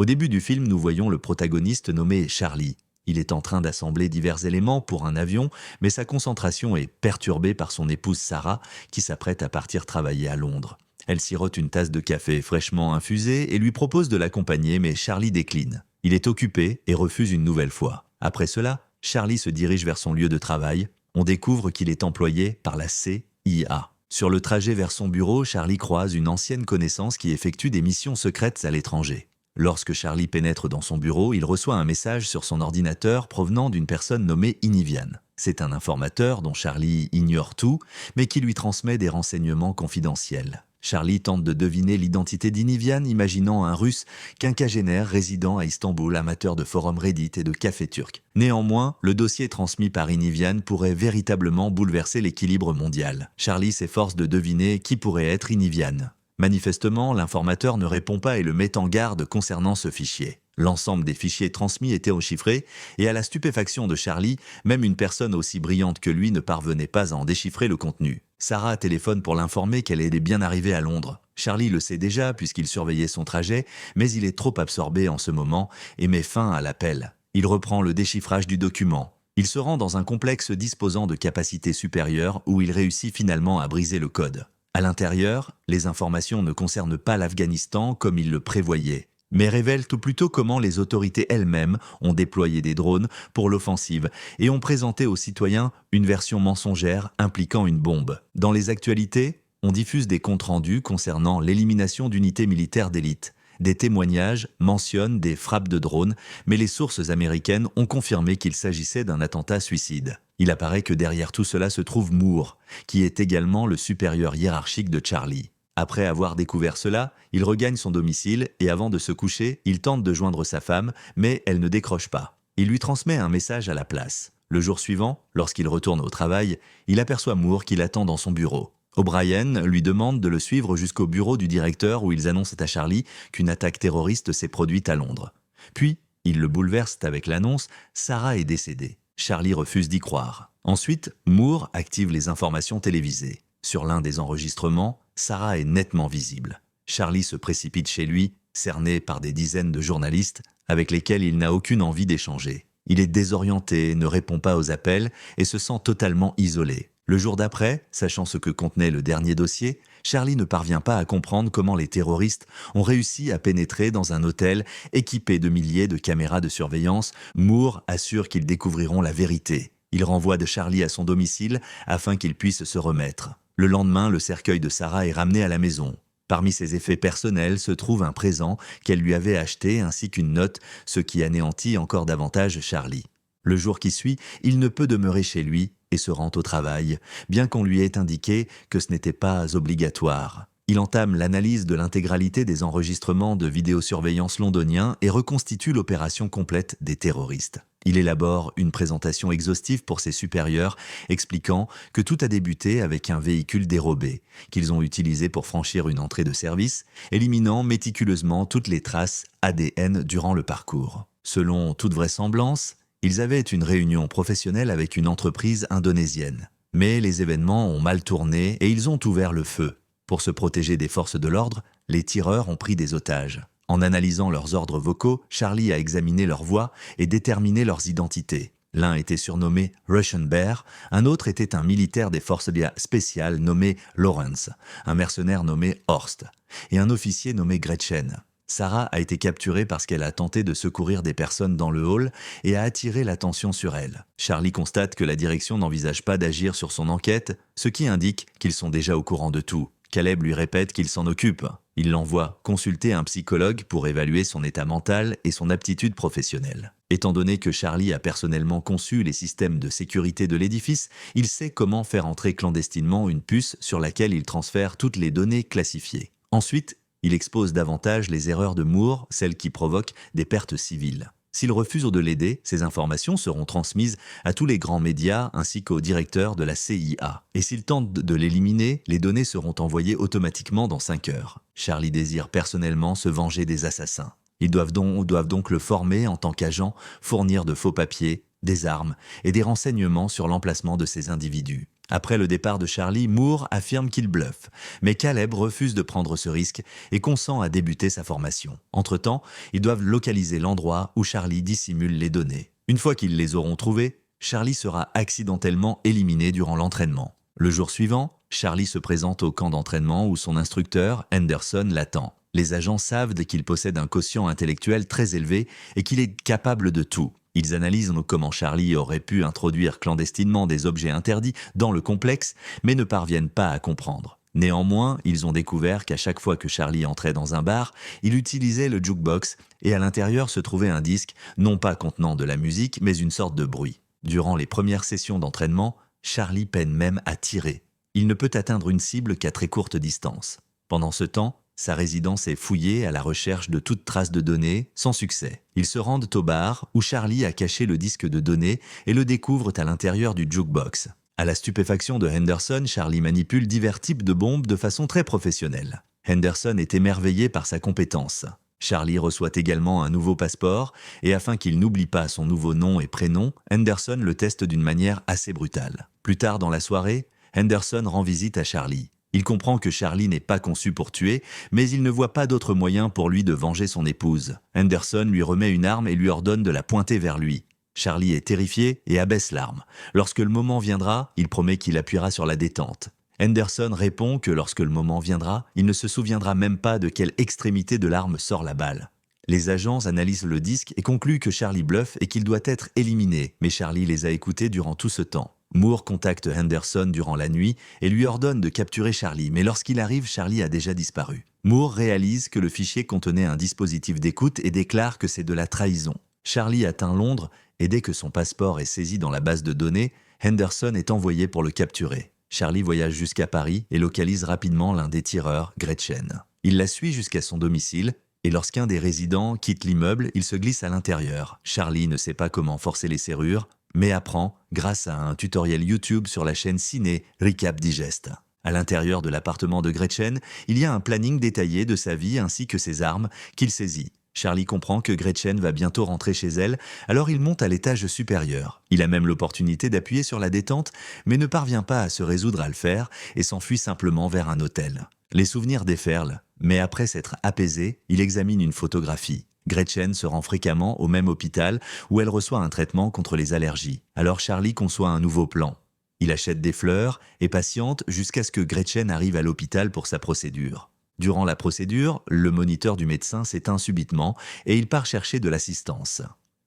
Au début du film, nous voyons le protagoniste nommé Charlie. Il est en train d'assembler divers éléments pour un avion, mais sa concentration est perturbée par son épouse Sarah, qui s'apprête à partir travailler à Londres. Elle sirote une tasse de café fraîchement infusée et lui propose de l'accompagner, mais Charlie décline. Il est occupé et refuse une nouvelle fois. Après cela, Charlie se dirige vers son lieu de travail. On découvre qu'il est employé par la CIA. Sur le trajet vers son bureau, Charlie croise une ancienne connaissance qui effectue des missions secrètes à l'étranger. Lorsque Charlie pénètre dans son bureau, il reçoit un message sur son ordinateur provenant d'une personne nommée Inivian. C'est un informateur dont Charlie ignore tout, mais qui lui transmet des renseignements confidentiels. Charlie tente de deviner l'identité d'Inivian, imaginant un Russe quinquagénaire résidant à Istanbul, amateur de forums Reddit et de café turc. Néanmoins, le dossier transmis par Inivian pourrait véritablement bouleverser l'équilibre mondial. Charlie s'efforce de deviner qui pourrait être Inivian. Manifestement, l'informateur ne répond pas et le met en garde concernant ce fichier. L'ensemble des fichiers transmis était chiffrés et à la stupéfaction de Charlie, même une personne aussi brillante que lui ne parvenait pas à en déchiffrer le contenu. Sarah téléphone pour l'informer qu'elle est bien arrivée à Londres. Charlie le sait déjà puisqu'il surveillait son trajet, mais il est trop absorbé en ce moment et met fin à l'appel. Il reprend le déchiffrage du document. Il se rend dans un complexe disposant de capacités supérieures où il réussit finalement à briser le code. À l'intérieur, les informations ne concernent pas l'Afghanistan comme il le prévoyait, mais révèlent tout plutôt comment les autorités elles-mêmes ont déployé des drones pour l'offensive et ont présenté aux citoyens une version mensongère impliquant une bombe. Dans les actualités, on diffuse des comptes rendus concernant l'élimination d'unités militaires d'élite. Des témoignages mentionnent des frappes de drones, mais les sources américaines ont confirmé qu'il s'agissait d'un attentat suicide. Il apparaît que derrière tout cela se trouve Moore, qui est également le supérieur hiérarchique de Charlie. Après avoir découvert cela, il regagne son domicile et avant de se coucher, il tente de joindre sa femme, mais elle ne décroche pas. Il lui transmet un message à la place. Le jour suivant, lorsqu'il retourne au travail, il aperçoit Moore qui l'attend dans son bureau. O'Brien lui demande de le suivre jusqu'au bureau du directeur où ils annoncent à Charlie qu'une attaque terroriste s'est produite à Londres. Puis, il le bouleverse avec l'annonce « Sarah est décédée ». Charlie refuse d'y croire. Ensuite, Moore active les informations télévisées. Sur l'un des enregistrements, Sarah est nettement visible. Charlie se précipite chez lui, cerné par des dizaines de journalistes avec lesquels il n'a aucune envie d'échanger. Il est désorienté, ne répond pas aux appels et se sent totalement isolé. Le jour d'après, sachant ce que contenait le dernier dossier, Charlie ne parvient pas à comprendre comment les terroristes ont réussi à pénétrer dans un hôtel équipé de milliers de caméras de surveillance. Moore assure qu'ils découvriront la vérité. Il renvoie de Charlie à son domicile afin qu'il puisse se remettre. Le lendemain, le cercueil de Sarah est ramené à la maison. Parmi ses effets personnels se trouve un présent qu'elle lui avait acheté ainsi qu'une note, ce qui anéantit encore davantage Charlie. Le jour qui suit, il ne peut demeurer chez lui et se rend au travail, bien qu'on lui ait indiqué que ce n'était pas obligatoire. Il entame l'analyse de l'intégralité des enregistrements de vidéosurveillance londoniens et reconstitue l'opération complète des terroristes. Il élabore une présentation exhaustive pour ses supérieurs, expliquant que tout a débuté avec un véhicule dérobé, qu'ils ont utilisé pour franchir une entrée de service, éliminant méticuleusement toutes les traces ADN durant le parcours. Selon toute vraisemblance, ils avaient une réunion professionnelle avec une entreprise indonésienne. Mais les événements ont mal tourné et ils ont ouvert le feu. Pour se protéger des forces de l'ordre, les tireurs ont pris des otages. En analysant leurs ordres vocaux, Charlie a examiné leurs voix et déterminé leurs identités. L'un était surnommé Russian Bear, un autre était un militaire des forces spéciales nommé Lawrence, un mercenaire nommé Horst et un officier nommé Gretchen. Sarah a été capturée parce qu'elle a tenté de secourir des personnes dans le hall et a attiré l'attention sur elle. Charlie constate que la direction n'envisage pas d'agir sur son enquête, ce qui indique qu'ils sont déjà au courant de tout. Caleb lui répète qu'il s'en occupe. Il l'envoie consulter un psychologue pour évaluer son état mental et son aptitude professionnelle. Étant donné que Charlie a personnellement conçu les systèmes de sécurité de l'édifice, il sait comment faire entrer clandestinement une puce sur laquelle il transfère toutes les données classifiées. Ensuite, il expose davantage les erreurs de Moore, celles qui provoquent des pertes civiles. S'il refuse de l'aider, ces informations seront transmises à tous les grands médias ainsi qu'au directeur de la CIA. Et s'il tente de l'éliminer, les données seront envoyées automatiquement dans 5 heures. Charlie désire personnellement se venger des assassins. Ils doivent donc le former en tant qu'agent, fournir de faux papiers, des armes et des renseignements sur l'emplacement de ces individus. Après le départ de Charlie, Moore affirme qu'il bluffe, mais Caleb refuse de prendre ce risque et consent à débuter sa formation. Entre-temps, ils doivent localiser l'endroit où Charlie dissimule les données. Une fois qu'ils les auront trouvées, Charlie sera accidentellement éliminé durant l'entraînement. Le jour suivant, Charlie se présente au camp d'entraînement où son instructeur, Henderson, l'attend. Les agents savent qu'il possède un quotient intellectuel très élevé et qu'il est capable de tout. Ils analysent comment Charlie aurait pu introduire clandestinement des objets interdits dans le complexe, mais ne parviennent pas à comprendre. Néanmoins, ils ont découvert qu'à chaque fois que Charlie entrait dans un bar, il utilisait le jukebox et à l'intérieur se trouvait un disque, non pas contenant de la musique, mais une sorte de bruit. Durant les premières sessions d'entraînement, Charlie peine même à tirer. Il ne peut atteindre une cible qu'à très courte distance. Pendant ce temps, sa résidence est fouillée à la recherche de toute trace de données, sans succès. Ils se rendent au bar où Charlie a caché le disque de données et le découvrent à l'intérieur du jukebox. À la stupéfaction de Henderson, Charlie manipule divers types de bombes de façon très professionnelle. Henderson est émerveillé par sa compétence. Charlie reçoit également un nouveau passeport et afin qu'il n'oublie pas son nouveau nom et prénom, Henderson le teste d'une manière assez brutale. Plus tard dans la soirée, Henderson rend visite à Charlie. Il comprend que Charlie n'est pas conçu pour tuer, mais il ne voit pas d'autre moyen pour lui de venger son épouse. Henderson lui remet une arme et lui ordonne de la pointer vers lui. Charlie est terrifié et abaisse l'arme. Lorsque le moment viendra, il promet qu'il appuiera sur la détente. Henderson répond que lorsque le moment viendra, il ne se souviendra même pas de quelle extrémité de l'arme sort la balle. Les agents analysent le disque et concluent que Charlie bluffe et qu'il doit être éliminé, mais Charlie les a écoutés durant tout ce temps. Moore contacte Henderson durant la nuit et lui ordonne de capturer Charlie, mais lorsqu'il arrive, Charlie a déjà disparu. Moore réalise que le fichier contenait un dispositif d'écoute et déclare que c'est de la trahison. Charlie atteint Londres et dès que son passeport est saisi dans la base de données, Henderson est envoyé pour le capturer. Charlie voyage jusqu'à Paris et localise rapidement l'un des tireurs, Gretchen. Il la suit jusqu'à son domicile et lorsqu'un des résidents quitte l'immeuble, il se glisse à l'intérieur. Charlie ne sait pas comment forcer les serrures, mais apprend grâce à un tutoriel YouTube sur la chaîne Ciné Recap Digest. À l'intérieur de l'appartement de Gretchen, il y a un planning détaillé de sa vie ainsi que ses armes qu'il saisit. Charlie comprend que Gretchen va bientôt rentrer chez elle, alors il monte à l'étage supérieur. Il a même l'opportunité d'appuyer sur la détente, mais ne parvient pas à se résoudre à le faire et s'enfuit simplement vers un hôtel. Les souvenirs déferlent, mais après s'être apaisé, il examine une photographie. Gretchen se rend fréquemment au même hôpital où elle reçoit un traitement contre les allergies. Alors Charlie conçoit un nouveau plan. Il achète des fleurs et patiente jusqu'à ce que Gretchen arrive à l'hôpital pour sa procédure. Durant la procédure, le moniteur du médecin s'éteint subitement et il part chercher de l'assistance.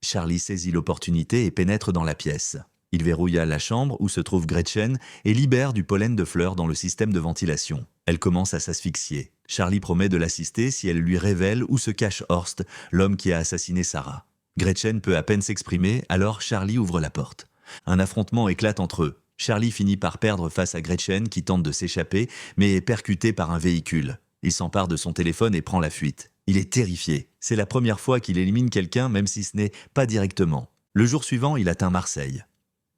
Charlie saisit l'opportunité et pénètre dans la pièce. Il verrouilla la chambre où se trouve Gretchen et libère du pollen de fleurs dans le système de ventilation. Elle commence à s'asphyxier. Charlie promet de l'assister si elle lui révèle où se cache Horst, l'homme qui a assassiné Sarah. Gretchen peut à peine s'exprimer, alors Charlie ouvre la porte. Un affrontement éclate entre eux. Charlie finit par perdre face à Gretchen qui tente de s'échapper, mais est percutée par un véhicule. Il s'empare de son téléphone et prend la fuite. Il est terrifié. C'est la première fois qu'il élimine quelqu'un, même si ce n'est pas directement. Le jour suivant, il atteint Marseille.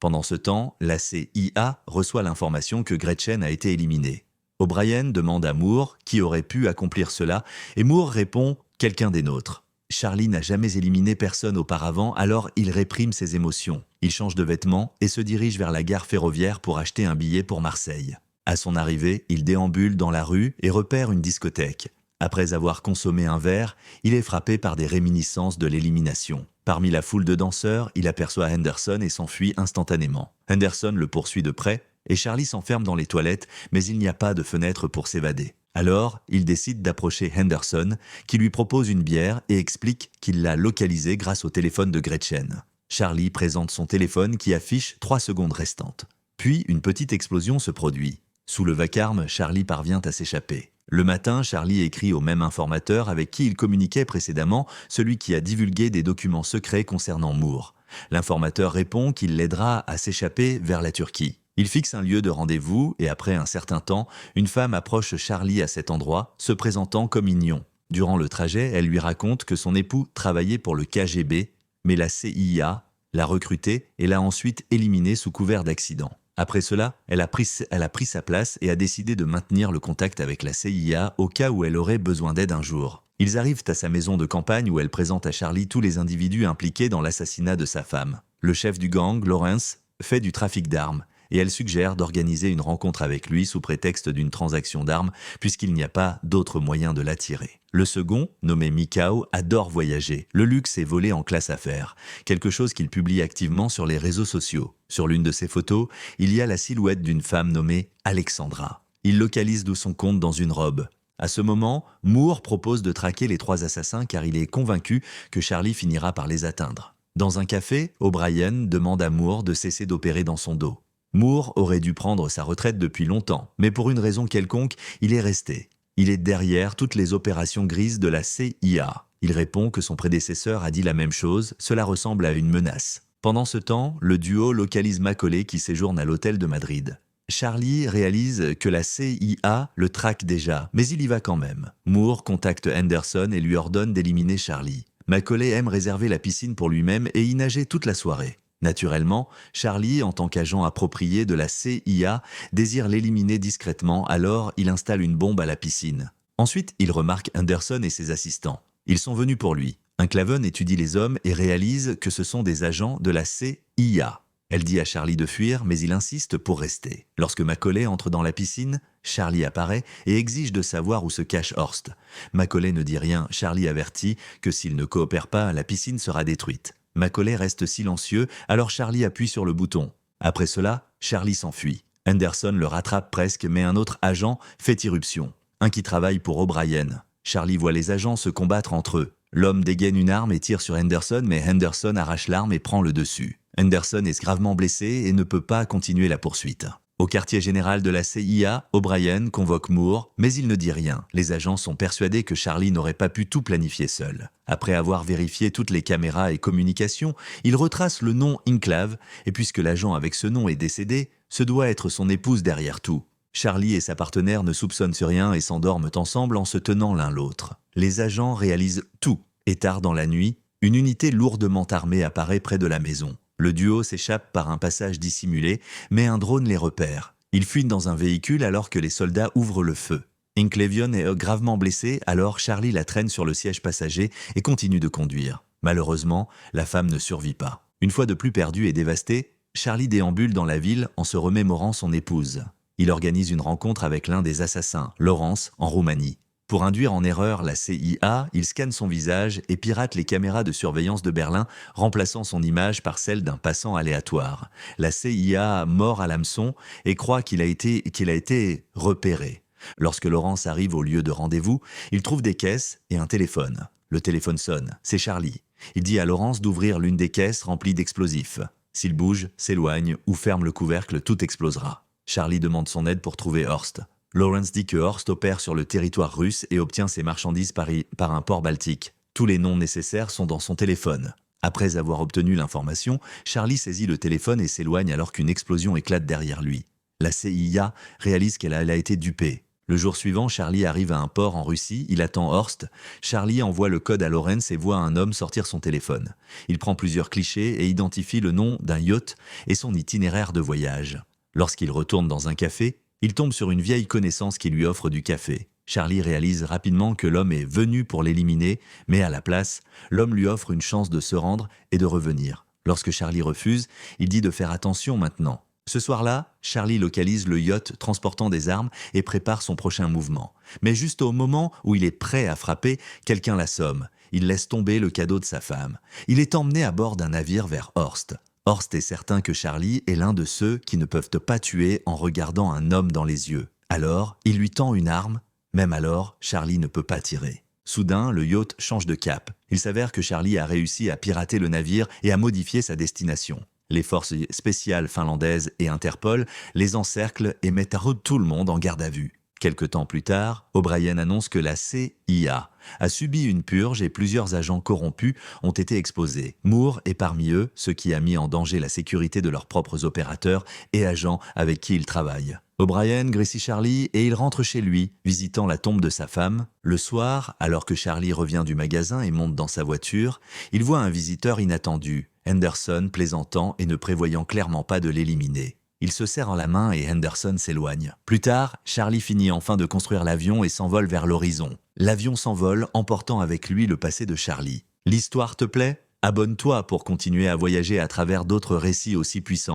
Pendant ce temps, la CIA reçoit l'information que Gretchen a été éliminée. O'Brien demande à Moore qui aurait pu accomplir cela, et Moore répond « quelqu'un des nôtres ». Charlie n'a jamais éliminé personne auparavant, alors il réprime ses émotions. Il change de vêtements et se dirige vers la gare ferroviaire pour acheter un billet pour Marseille. À son arrivée, il déambule dans la rue et repère une discothèque. Après avoir consommé un verre, il est frappé par des réminiscences de l'élimination. Parmi la foule de danseurs, il aperçoit Henderson et s'enfuit instantanément. Henderson le poursuit de près et Charlie s'enferme dans les toilettes, mais il n'y a pas de fenêtre pour s'évader. Alors, il décide d'approcher Henderson, qui lui propose une bière et explique qu'il l'a localisé grâce au téléphone de Gretchen. Charlie présente son téléphone qui affiche 3 secondes restantes. Puis, une petite explosion se produit. Sous le vacarme, Charlie parvient à s'échapper. Le matin, Charlie écrit au même informateur avec qui il communiquait précédemment, celui qui a divulgué des documents secrets concernant Moore. L'informateur répond qu'il l'aidera à s'échapper vers la Turquie. Il fixe un lieu de rendez-vous et après un certain temps, une femme approche Charlie à cet endroit, se présentant comme Ignon. Durant le trajet, elle lui raconte que son époux travaillait pour le KGB, mais la CIA l'a recruté et l'a ensuite éliminé sous couvert d'accident. Après cela, elle a pris sa place et a décidé de maintenir le contact avec la CIA au cas où elle aurait besoin d'aide un jour. Ils arrivent à sa maison de campagne où elle présente à Charlie tous les individus impliqués dans l'assassinat de sa femme. Le chef du gang, Lawrence, fait du trafic d'armes et elle suggère d'organiser une rencontre avec lui sous prétexte d'une transaction d'armes, puisqu'il n'y a pas d'autre moyen de l'attirer. Le second, nommé Mikao, adore voyager. Le luxe est volé en classe affaires, quelque chose qu'il publie activement sur les réseaux sociaux. Sur l'une de ses photos, il y a la silhouette d'une femme nommée Alexandra. Il localise d'où son compte dans une robe. À ce moment, Moore propose de traquer les 3 assassins car il est convaincu que Charlie finira par les atteindre. Dans un café, O'Brien demande à Moore de cesser d'opérer dans son dos. Moore aurait dû prendre sa retraite depuis longtemps, mais pour une raison quelconque, il est resté. Il est derrière toutes les opérations grises de la CIA. Il répond que son prédécesseur a dit la même chose, cela ressemble à une menace. Pendant ce temps, le duo localise Macaulay qui séjourne à l'hôtel de Madrid. Charlie réalise que la CIA le traque déjà, mais il y va quand même. Moore contacte Henderson et lui ordonne d'éliminer Charlie. Macaulay aime réserver la piscine pour lui-même et y nager toute la soirée. Naturellement, Charlie, en tant qu'agent approprié de la CIA, désire l'éliminer discrètement, alors il installe une bombe à la piscine. Ensuite, il remarque Henderson et ses assistants. Ils sont venus pour lui. Claven étudie les hommes et réalise que ce sont des agents de la CIA. Elle dit à Charlie de fuir, mais il insiste pour rester. Lorsque Macaulay entre dans la piscine, Charlie apparaît et exige de savoir où se cache Horst. Macaulay ne dit rien, Charlie avertit que s'il ne coopère pas, la piscine sera détruite. Macaulay reste silencieux, alors Charlie appuie sur le bouton. Après cela, Charlie s'enfuit. Henderson le rattrape presque, mais un autre agent fait irruption. Un qui travaille pour O'Brien. Charlie voit les agents se combattre entre eux. L'homme dégaine une arme et tire sur Henderson, mais Henderson arrache l'arme et prend le dessus. Henderson est gravement blessé et ne peut pas continuer la poursuite. Au quartier général de la CIA, O'Brien convoque Moore, mais il ne dit rien. Les agents sont persuadés que Charlie n'aurait pas pu tout planifier seul. Après avoir vérifié toutes les caméras et communications, il retrace le nom Enclave, et puisque l'agent avec ce nom est décédé, ce doit être son épouse derrière tout. Charlie et sa partenaire ne soupçonnent sur rien et s'endorment ensemble en se tenant l'un l'autre. Les agents réalisent tout, et tard dans la nuit, une unité lourdement armée apparaît près de la maison. Le duo s'échappe par un passage dissimulé, mais un drone les repère. Ils fuient dans un véhicule alors que les soldats ouvrent le feu. Inclevion est gravement blessé, alors Charlie la traîne sur le siège passager et continue de conduire. Malheureusement, la femme ne survit pas. Une fois de plus perdue et dévastée, Charlie déambule dans la ville en se remémorant son épouse. Il organise une rencontre avec l'un des assassins, Lawrence, en Roumanie. Pour induire en erreur la CIA, il scanne son visage et pirate les caméras de surveillance de Berlin, remplaçant son image par celle d'un passant aléatoire. La CIA mord à l'hameçon et croit qu'il a été repéré. Lorsque Lawrence arrive au lieu de rendez-vous, il trouve des caisses et un téléphone. Le téléphone sonne, c'est Charlie. Il dit à Lawrence d'ouvrir l'une des caisses remplies d'explosifs. S'il bouge, s'éloigne ou ferme le couvercle, tout explosera. Charlie demande son aide pour trouver Horst. Lawrence dit que Horst opère sur le territoire russe et obtient ses marchandises par un port baltique. Tous les noms nécessaires sont dans son téléphone. Après avoir obtenu l'information, Charlie saisit le téléphone et s'éloigne alors qu'une explosion éclate derrière lui. La CIA réalise qu'elle a été dupée. Le jour suivant, Charlie arrive à un port en Russie, il attend Horst. Charlie envoie le code à Lawrence et voit un homme sortir son téléphone. Il prend plusieurs clichés et identifie le nom d'un yacht et son itinéraire de voyage. Lorsqu'il retourne dans un café, il tombe sur une vieille connaissance qui lui offre du café. Charlie réalise rapidement que l'homme est venu pour l'éliminer, mais à la place, l'homme lui offre une chance de se rendre et de revenir. Lorsque Charlie refuse, il dit de faire attention maintenant. Ce soir-là, Charlie localise le yacht transportant des armes et prépare son prochain mouvement. Mais juste au moment où il est prêt à frapper, quelqu'un l'assomme. Il laisse tomber le cadeau de sa femme. Il est emmené à bord d'un navire vers Horst. Horst est certain que Charlie est l'un de ceux qui ne peuvent pas tuer en regardant un homme dans les yeux. Alors, il lui tend une arme. Même alors, Charlie ne peut pas tirer. Soudain, le yacht change de cap. Il s'avère que Charlie a réussi à pirater le navire et à modifier sa destination. Les forces spéciales finlandaises et Interpol les encerclent et mettent tout le monde en garde à vue. Quelque temps plus tard, O'Brien annonce que la CIA a subi une purge et plusieurs agents corrompus ont été exposés. Moore est parmi eux, ce qui a mis en danger la sécurité de leurs propres opérateurs et agents avec qui ils travaillent. O'Brien grécie Charlie et il rentre chez lui, visitant la tombe de sa femme. Le soir, alors que Charlie revient du magasin et monte dans sa voiture, il voit un visiteur inattendu, Henderson plaisantant et ne prévoyant clairement pas de l'éliminer. Il se serre la main et Henderson s'éloigne. Plus tard, Charlie finit enfin de construire l'avion et s'envole vers l'horizon. L'avion s'envole, emportant avec lui le passé de Charlie. L'histoire te plaît ? Abonne-toi pour continuer à voyager à travers d'autres récits aussi puissants.